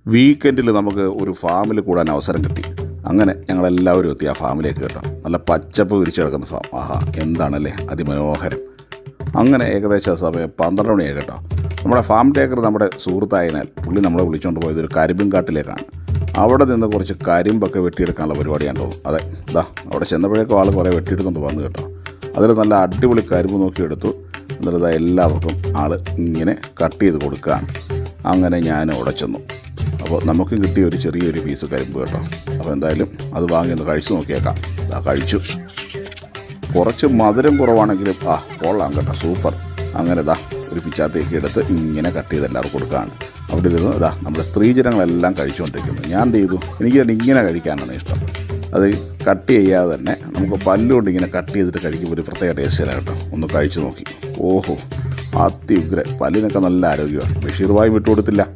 വീക്കെൻഡിൽ നമുക്ക് ഒരു ഫാമിൽ കൂടാൻ അവസരം കിട്ടി. അങ്ങനെ ഞങ്ങളെല്ലാവരും എത്തി ആ ഫാമിലേക്ക് കേട്ടോ. നല്ല പച്ചപ്പ് വിരിച്ച് കിടക്കുന്ന ഫാം. ആഹാ, എന്താണല്ലേ അതിമനോഹരം. അങ്ങനെ ഏകദേശം സമയം 12 മണിയായി കേട്ടോ. നമ്മുടെ ഫാം ടേക്കർ നമ്മുടെ സുഹൃത്തായതിനാൽ പുള്ളി നമ്മളെ വിളിച്ചുകൊണ്ട് പോയത് ഒരു കരിമ്പും കാട്ടിലേക്കാണ്. അവിടെ നിന്ന് കുറച്ച് കരിമ്പൊക്കെ വെട്ടിയെടുക്കാനുള്ള പരിപാടിയാണ് തോന്നുന്നു. അതെ, ഇതാ അവിടെ ചെന്നപ്പോഴേക്കും ആൾ കുറേ വെട്ടിയെടുത്തുകൊണ്ട് വന്നു കേട്ടോ. അതിൽ നല്ല അടിപൊളി കരിമ്പ് നോക്കിയെടുത്തു. എന്നിട്ട് എല്ലാവർക്കും ആൾ ഇങ്ങനെ കട്ട് ചെയ്ത് കൊടുക്കുകയാണ്. അങ്ങനെ ഞാൻ അവിടെ ചെന്നു. അപ്പോൾ നമുക്ക് കിട്ടിയ ഒരു ചെറിയൊരു പീസ് കരിമ്പ് കേട്ടോ. അപ്പോൾ എന്തായാലും അത് വാങ്ങി ഒന്ന് കഴിച്ച് നോക്കിയേക്കാം. കഴിച്ചു. കുറച്ച് മധുരം കുറവാണെങ്കിലും കൊള്ളാം കേട്ടോ, സൂപ്പർ. അങ്ങനെ ഒരു പിച്ചാത്തേക്ക് എടുത്ത് ഇങ്ങനെ കട്ട് ചെയ്ത് എല്ലാവർക്കും കൊടുക്കുകയാണ്. അവിടെ ഇരുന്ന് നമ്മുടെ സ്ത്രീജനങ്ങളെല്ലാം കഴിച്ചുകൊണ്ടിരിക്കുന്നു. ഞാൻ എന്ത് ചെയ്തു, എനിക്ക് ഇങ്ങനെ കഴിക്കാനാണ് ഇഷ്ടം. അത് കട്ട് ചെയ്യാതെ തന്നെ നമുക്ക് പല്ലുകൊണ്ട് ഇങ്ങനെ കട്ട് ചെയ്തിട്ട് കഴിക്കുമ്പോൾ ഒരു പ്രത്യേക ടേസ്റ്റിലാണ് കേട്ടോ. ഒന്ന് കഴിച്ചു നോക്കി. ഓഹോ, അത്യുഗ്ര. പല്ലിനൊക്കെ നല്ല ആരോഗ്യമാണ്. ബഷീർ ഭായി വിട്ടുകൊടുത്തില്ല.